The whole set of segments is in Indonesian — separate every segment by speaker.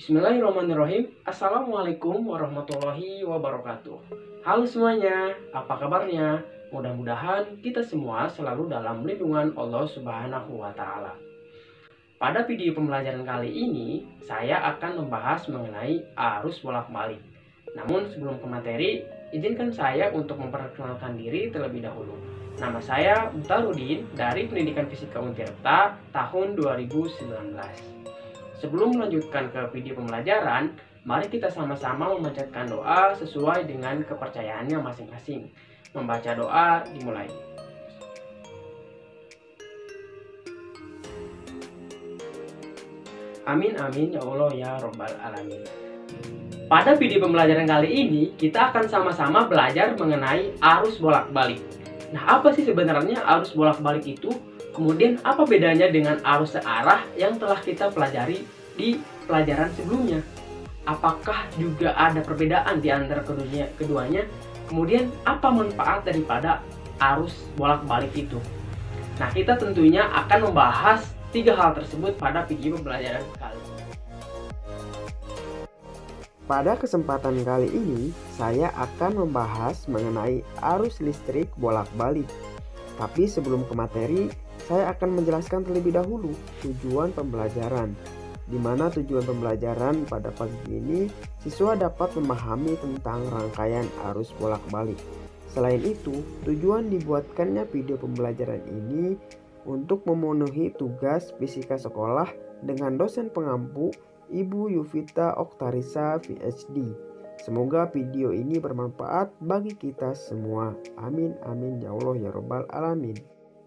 Speaker 1: Bismillahirrahmanirrahim. Assalamualaikum warahmatullahi wabarakatuh. Halo semuanya, apa kabarnya? Mudah-mudahan kita semua selalu dalam lindungan Allah Subhanahu wa Ta'ala. Pada video pembelajaran kali ini, saya akan membahas mengenai arus bolak-balik. Namun sebelum ke materi, izinkan saya untuk memperkenalkan diri terlebih dahulu. Nama saya Butarudin dari Pendidikan Fisika Untirta tahun 2019. Sebelum melanjutkan ke video pembelajaran, mari kita sama-sama memanjatkan doa sesuai dengan kepercayaannya masing-masing. Membaca doa dimulai. Amin amin ya Allah ya Robbal Alamin. Pada video pembelajaran kali ini, kita akan sama-sama belajar mengenai arus bolak-balik. Nah, apa sih sebenarnya arus bolak-balik itu? Kemudian apa bedanya dengan arus searah yang telah kita pelajari di pelajaran sebelumnya? Apakah juga ada perbedaan di antara keduanya? Kemudian apa manfaat daripada arus bolak-balik itu? Nah, kita tentunya akan membahas 3 hal tersebut pada video pembelajaran kali ini.
Speaker 2: Pada kesempatan kali ini, saya akan membahas mengenai arus listrik bolak-balik. Tapi sebelum ke materi, saya akan menjelaskan terlebih dahulu tujuan pembelajaran. Di mana tujuan pembelajaran pada pagi ini, siswa dapat memahami tentang rangkaian arus bolak-balik. Selain itu, tujuan dibuatkannya video pembelajaran ini untuk memenuhi tugas fisika sekolah dengan dosen pengampu Ibu Yuvita Oktarisa PhD. Semoga video ini bermanfaat bagi kita semua. Amin amin ya Allah ya Rabbal Alamin.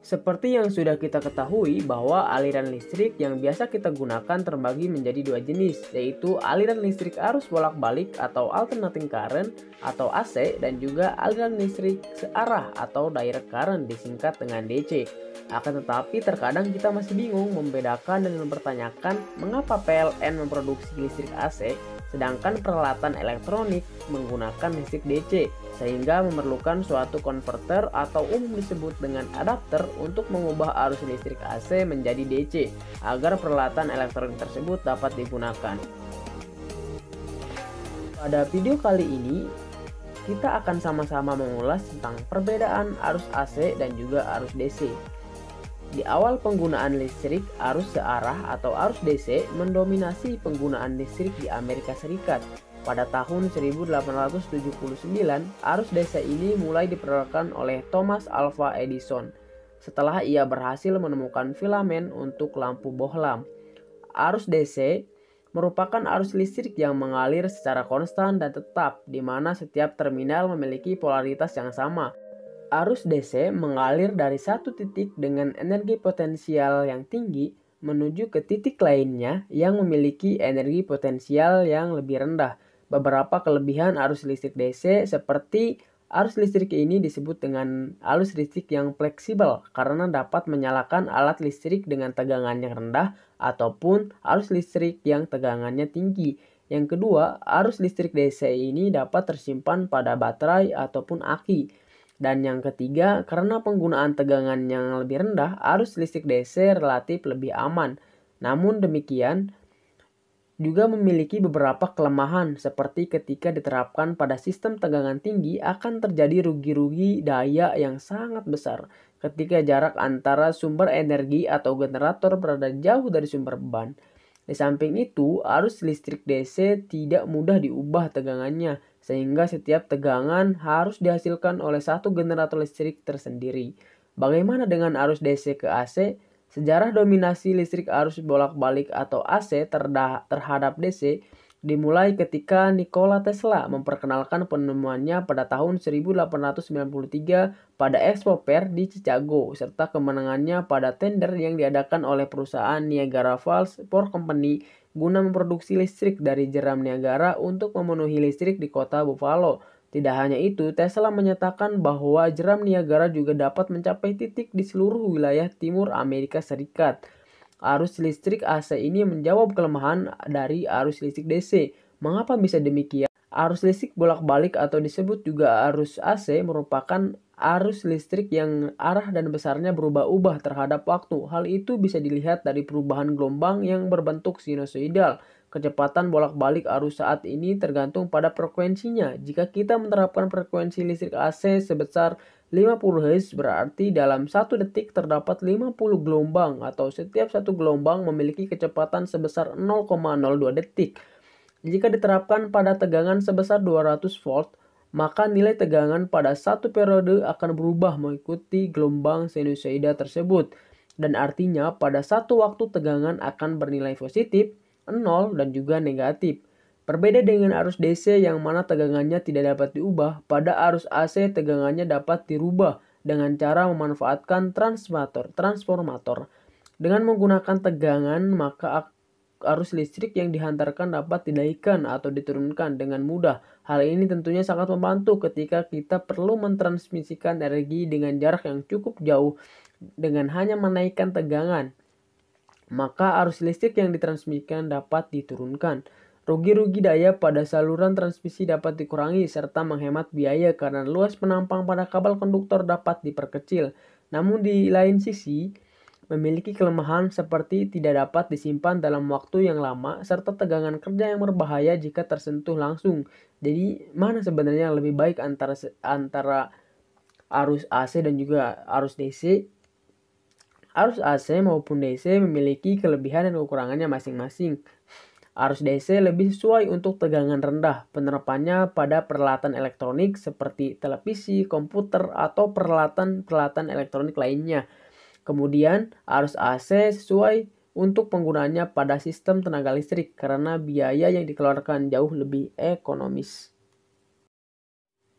Speaker 1: Seperti yang sudah kita ketahui bahwa aliran listrik yang biasa kita gunakan terbagi menjadi 2 jenis, yaitu aliran listrik arus bolak-balik atau alternating current atau AC, dan juga aliran listrik searah atau direct current disingkat dengan DC. Akan tetapi terkadang kita masih bingung membedakan dan mempertanyakan mengapa PLN memproduksi listrik AC sedangkan peralatan elektronik menggunakan listrik DC, sehingga memerlukan suatu konverter atau umum disebut dengan adapter untuk mengubah arus listrik AC menjadi DC agar peralatan elektronik tersebut dapat digunakan. Pada video kali ini kita akan sama-sama mengulas tentang perbedaan arus AC dan juga arus DC. Di awal penggunaan listrik, arus searah atau arus DC mendominasi penggunaan listrik di Amerika Serikat. Pada tahun 1879, arus DC ini mulai diperkenalkan oleh Thomas Alva Edison setelah ia berhasil menemukan filamen untuk lampu bohlam. Arus DC merupakan arus listrik yang mengalir secara konstan dan tetap, di mana setiap terminal memiliki polaritas yang sama. Arus DC mengalir dari satu titik dengan energi potensial yang tinggi menuju ke titik lainnya yang memiliki energi potensial yang lebih rendah. Beberapa kelebihan arus listrik DC seperti arus listrik ini disebut dengan arus listrik yang fleksibel karena dapat menyalakan alat listrik dengan tegangan yang rendah ataupun arus listrik yang tegangannya tinggi. Yang kedua, arus listrik DC ini dapat tersimpan pada baterai ataupun aki. Dan yang ketiga, karena penggunaan tegangan yang lebih rendah, arus listrik DC relatif lebih aman. Namun demikian, juga memiliki beberapa kelemahan seperti ketika diterapkan pada sistem tegangan tinggi akan terjadi rugi-rugi daya yang sangat besar ketika jarak antara sumber energi atau generator berada jauh dari sumber beban. Di samping itu, arus listrik DC tidak mudah diubah tegangannya, sehingga setiap tegangan harus dihasilkan oleh satu generator listrik tersendiri. Bagaimana dengan arus DC ke AC? Sejarah dominasi listrik arus bolak-balik atau AC terhadap DC dimulai ketika Nikola Tesla memperkenalkan penemuannya pada tahun 1893 pada Expo Fair di Chicago, serta kemenangannya pada tender yang diadakan oleh perusahaan Niagara Falls Power Company guna memproduksi listrik dari jeram Niagara untuk memenuhi listrik di kota Buffalo. Tidak hanya itu, Tesla menyatakan bahwa jeram Niagara juga dapat mencapai titik di seluruh wilayah timur Amerika Serikat. Arus listrik AC ini menjawab kelemahan dari arus listrik DC. Mengapa bisa demikian? Arus listrik bolak-balik atau disebut juga arus AC merupakan arus listrik yang arah dan besarnya berubah-ubah terhadap waktu. Hal itu bisa dilihat dari perubahan gelombang yang berbentuk sinusoidal. Kecepatan bolak-balik arus saat ini tergantung pada frekuensinya. Jika kita menerapkan frekuensi listrik AC sebesar 50 Hz, berarti dalam 1 detik terdapat 50 gelombang atau setiap satu gelombang memiliki kecepatan sebesar 0,02 detik. Jika diterapkan pada tegangan sebesar 200 volt, maka nilai tegangan pada satu periode akan berubah mengikuti gelombang sinusoida tersebut. Dan artinya pada satu waktu tegangan akan bernilai positif, 0 dan juga negatif. Berbeda dengan arus DC yang mana tegangannya tidak dapat diubah, pada arus AC tegangannya dapat dirubah dengan cara memanfaatkan transformator. Dengan menggunakan tegangan, maka arus listrik yang dihantarkan dapat dinaikkan atau diturunkan dengan mudah. Hal ini tentunya sangat membantu ketika kita perlu mentransmisikan energi dengan jarak yang cukup jauh dengan hanya menaikkan tegangan. Maka arus listrik yang ditransmisikan dapat diturunkan. Rugi-rugi daya pada saluran transmisi dapat dikurangi serta menghemat biaya karena luas penampang pada kabel konduktor dapat diperkecil. Namun di lain sisi, memiliki kelemahan seperti tidak dapat disimpan dalam waktu yang lama serta tegangan kerja yang berbahaya jika tersentuh langsung. Jadi mana sebenarnya yang lebih baik antara arus AC dan juga arus DC? Arus AC maupun DC memiliki kelebihan dan kekurangannya masing-masing. Arus DC lebih sesuai untuk tegangan rendah. Penerapannya pada peralatan elektronik seperti televisi, komputer, atau peralatan-peralatan elektronik lainnya. Kemudian arus AC sesuai untuk penggunaannya pada sistem tenaga listrik karena biaya yang dikeluarkan jauh lebih ekonomis.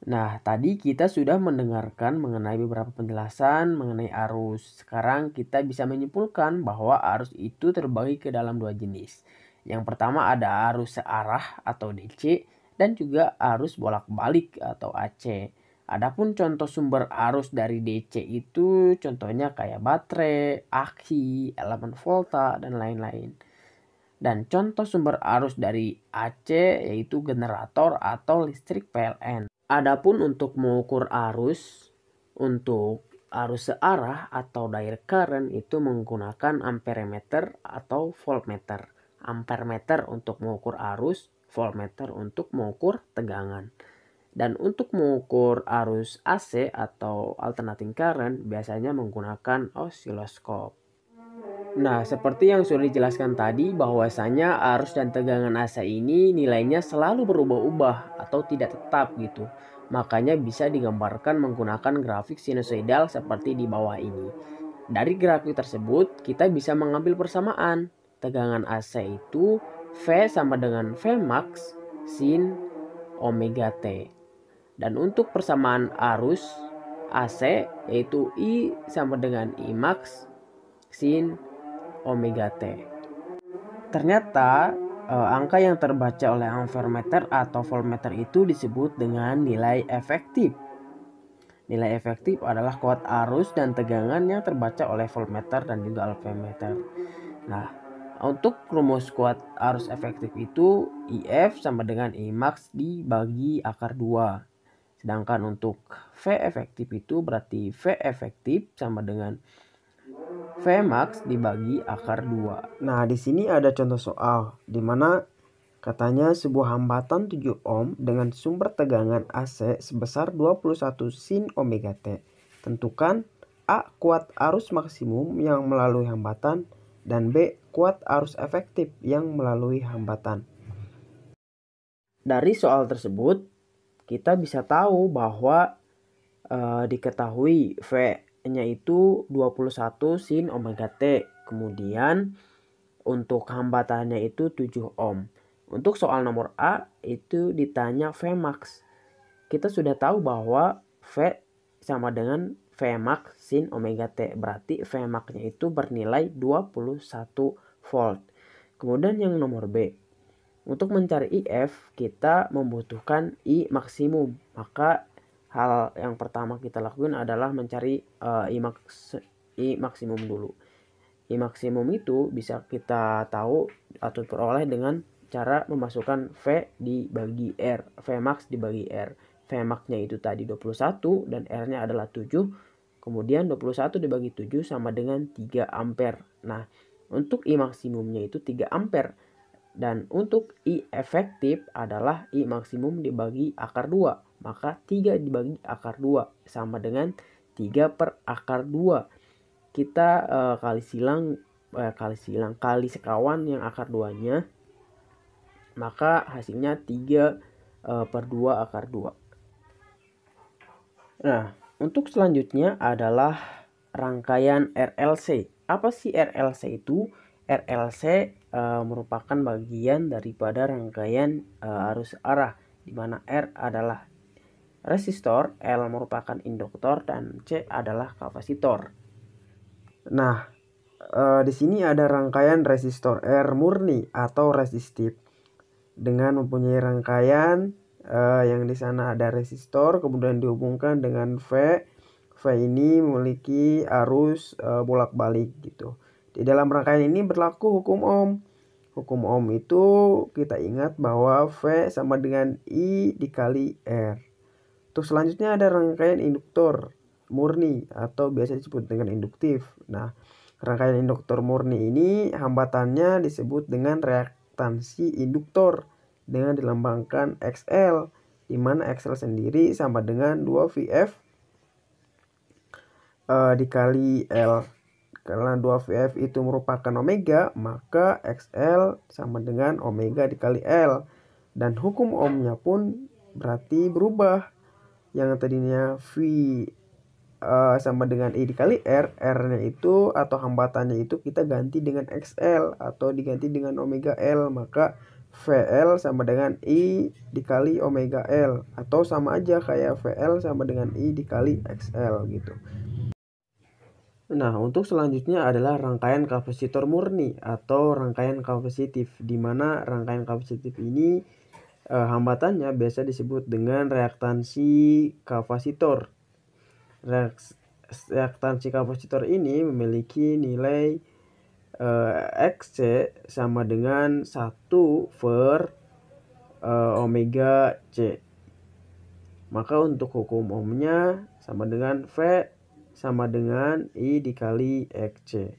Speaker 1: Nah, tadi kita sudah mendengarkan mengenai beberapa penjelasan mengenai arus. Sekarang kita bisa menyimpulkan bahwa arus itu terbagi ke dalam dua jenis. Yang pertama ada arus searah atau DC dan juga arus bolak-balik atau AC. Adapun contoh sumber arus dari DC itu contohnya kayak baterai, aki, elemen volta, dan lain-lain. Dan contoh sumber arus dari AC yaitu generator atau listrik PLN. Adapun untuk mengukur arus, untuk arus searah atau direct current itu menggunakan amperemeter atau voltmeter. Ampermeter untuk mengukur arus, voltmeter untuk mengukur tegangan. Dan untuk mengukur arus AC atau alternating current biasanya menggunakan osiloskop. Nah, seperti yang sudah dijelaskan tadi bahwasanya arus dan tegangan AC ini nilainya selalu berubah-ubah atau tidak tetap gitu. Makanya bisa digambarkan menggunakan grafik sinusoidal seperti di bawah ini. Dari grafik tersebut kita bisa mengambil persamaan. Tegangan AC itu V sama dengan V max sin omega T. Dan untuk persamaan arus AC yaitu I sama dengan I max sin omega T. Ternyata angka yang terbaca oleh ampermeter atau voltmeter itu disebut dengan nilai efektif. Nilai efektif adalah kuat arus dan tegangan yang terbaca oleh voltmeter dan juga ampermeter. Nah, untuk rumus kuat arus efektif itu IF sama dengan I max dibagi akar 2. Sedangkan untuk V efektif itu berarti V efektif sama dengan V max dibagi akar 2.
Speaker 2: Nah, di sini ada contoh soal di mana katanya sebuah hambatan 7 ohm dengan sumber tegangan AC sebesar 21 sin omega T. Tentukan A kuat arus maksimum yang melalui hambatan dan B kuat arus efektif yang melalui hambatan.
Speaker 1: Dari soal tersebut kita bisa tahu bahwa diketahui V-nya itu 21 sin omega T. Kemudian untuk hambatannya itu 7 ohm. Untuk soal nomor A itu ditanya V max. Kita sudah tahu bahwa V sama dengan V max sin omega T. Berarti V max-nya itu bernilai 21 volt. Kemudian yang nomor B. Untuk mencari IF kita membutuhkan I maksimum. Maka hal yang pertama kita lakukan adalah mencari I maksimum dulu. I maksimum itu bisa kita tahu atau peroleh dengan cara memasukkan V dibagi R. V max dibagi R. V max-nya itu tadi 21 dan R-nya adalah 7. Kemudian 21 dibagi 7 sama dengan 3 ampere. Nah, untuk I maksimumnya itu 3 ampere. Dan untuk I efektif adalah I maksimum dibagi akar 2. Maka 3 dibagi akar 2 sama dengan 3 per akar 2. Kita kali sekawan yang akar 2-nya. Maka hasilnya 3 per 2 akar 2. Nah, untuk selanjutnya adalah rangkaian RLC. Apa sih RLC itu? RLC merupakan bagian daripada rangkaian arus arah, di mana R adalah resistor, L merupakan induktor, dan C adalah kapasitor.
Speaker 2: Nah, di sini ada rangkaian resistor R murni atau resistif dengan mempunyai rangkaian yang di sana ada resistor kemudian dihubungkan dengan V. V ini memiliki arus bolak-balik gitu. Di dalam rangkaian ini berlaku hukum Ohm. Hukum Ohm itu kita ingat bahwa V sama dengan I dikali R. Untuk selanjutnya ada rangkaian induktor murni atau biasa disebut dengan induktif. Nah, rangkaian induktor murni ini hambatannya disebut dengan reaktansi induktor dengan dilambangkan XL, di mana XL sendiri sama dengan 2VF dikali L. Karena 2VF itu merupakan omega, maka XL sama dengan omega dikali L. Dan hukum Ohmnya pun berarti berubah. Yang tadinya V sama dengan I dikali R, R-nya itu atau hambatannya itu kita ganti dengan XL atau diganti dengan omega L. Maka VL sama dengan I dikali omega L, atau sama aja kayak VL sama dengan I dikali XL gitu. Nah, untuk selanjutnya adalah rangkaian kapasitor murni atau rangkaian kapasitif, di mana rangkaian kapasitif ini hambatannya biasa disebut dengan reaktansi kapasitor. Reaktansi kapasitor ini memiliki nilai Xc sama dengan 1 per omega C. Maka untuk hukum Ohmnya sama dengan V sama dengan I dikali XC.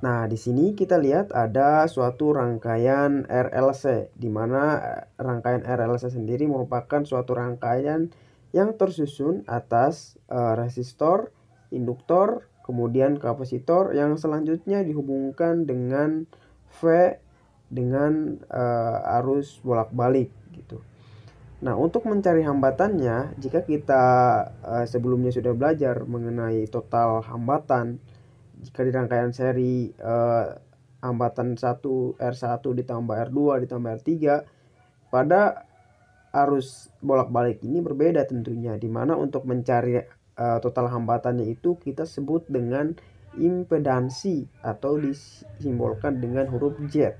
Speaker 2: Nah, di sini kita lihat ada suatu rangkaian RLC, di mana rangkaian RLC sendiri merupakan suatu rangkaian yang tersusun atas resistor, induktor, kemudian kapasitor yang selanjutnya dihubungkan dengan V dengan arus bolak-balik gitu. Nah, untuk mencari hambatannya, jika kita sebelumnya sudah belajar mengenai total hambatan, jika di rangkaian seri hambatan 1 R1 ditambah R2 ditambah R3, pada arus bolak-balik ini berbeda tentunya, di mana untuk mencari total hambatannya itu kita sebut dengan impedansi atau disimbolkan dengan huruf Z.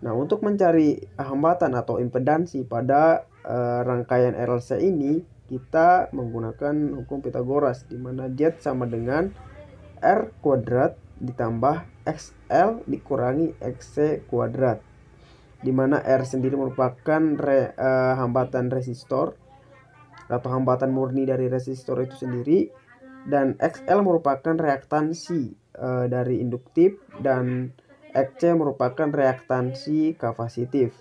Speaker 2: Nah, untuk mencari hambatan atau impedansi pada rangkaian RLC ini, kita menggunakan hukum Pythagoras, di mana Z sama dengan R kuadrat ditambah XL dikurangi XC kuadrat, di mana R sendiri merupakan hambatan resistor atau hambatan murni dari resistor itu sendiri, dan XL merupakan reaktansi dari induktif, dan XC merupakan reaktansi kapasitif.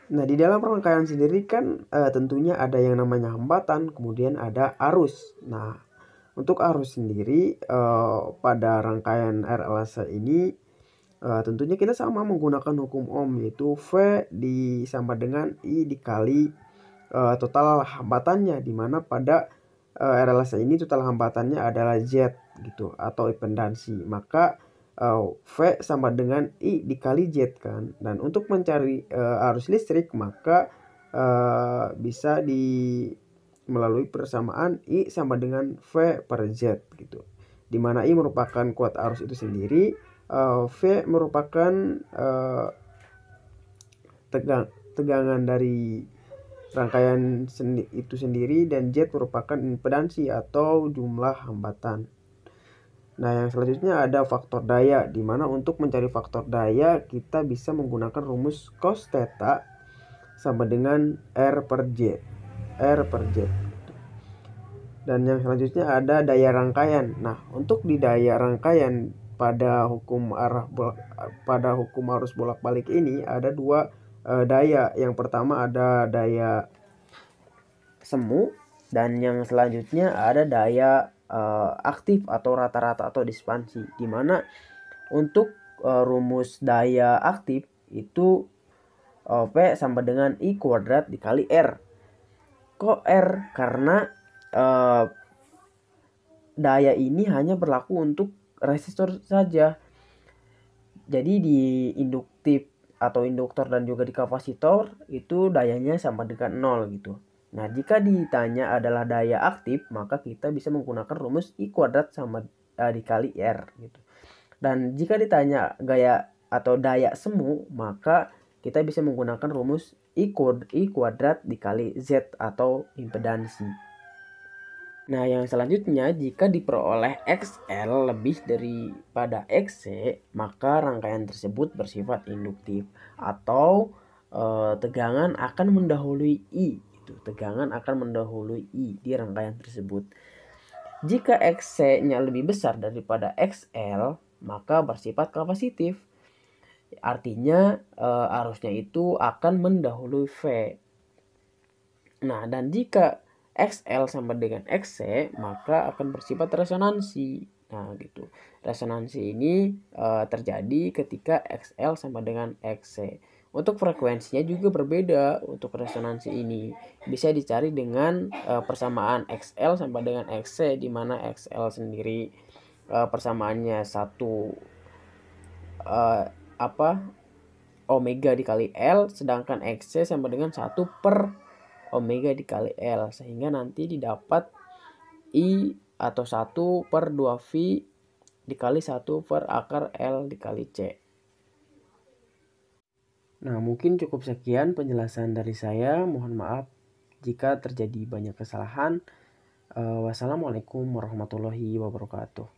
Speaker 2: Nah, di dalam rangkaian sendiri kan tentunya ada yang namanya hambatan, kemudian ada arus. Nah, untuk arus sendiri pada rangkaian RLC ini tentunya kita sama menggunakan hukum Ohm, yaitu V sama dengan I dikali total hambatannya, di mana pada RLC ini total hambatannya adalah Z gitu atau impedansi. Maka V sama dengan I dikali Z kan. Dan untuk mencari arus listrik maka bisa melalui persamaan I sama dengan V per Z gitu. Dimana I merupakan kuat arus itu sendiri, V merupakan tegangan dari rangkaian itu sendiri, dan Z merupakan impedansi atau jumlah hambatan. Nah, yang selanjutnya ada faktor daya, di mana untuk mencari faktor daya kita bisa menggunakan rumus cos theta sama dengan R per Z. Dan yang selanjutnya ada daya rangkaian. Nah, untuk di daya rangkaian pada pada hukum arus bolak-balik ini ada dua daya. Yang pertama ada daya
Speaker 1: semu, dan yang selanjutnya ada daya aktif atau rata-rata atau dispansi, dimana untuk rumus daya aktif itu P sama dengan I kuadrat dikali R. Kok R? Karena daya ini hanya berlaku untuk resistor saja. Jadi di induktif atau induktor dan juga di kapasitor itu dayanya sama dengan 0 gitu. Nah, jika ditanya adalah daya aktif, maka kita bisa menggunakan rumus I kuadrat sama dikali R gitu. Dan jika ditanya gaya atau daya semu, maka kita bisa menggunakan rumus I kuadrat dikali Z atau impedansi. Nah, yang selanjutnya, jika diperoleh XL lebih daripada XC, maka rangkaian tersebut bersifat induktif atau tegangan akan mendahului I. Tegangan akan mendahului I di rangkaian tersebut. Jika XC-nya lebih besar daripada XL, maka bersifat kapasitif. Artinya arusnya itu akan mendahului V. Nah, dan jika XL sama dengan XC, maka akan bersifat resonansi. Nah, gitu. Resonansi ini terjadi ketika XL sama dengan XC. Untuk frekuensinya juga berbeda untuk resonansi ini. Bisa dicari dengan persamaan XL sama dengan XC, di mana XL sendiri persamaannya 1 omega dikali L, sedangkan XC sama dengan 1 per omega dikali L, sehingga nanti didapat I atau 1 per 2V dikali 1 per akar L dikali C. Nah, mungkin cukup sekian penjelasan dari saya. Mohon maaf jika terjadi banyak kesalahan. Wassalamualaikum warahmatullahi wabarakatuh.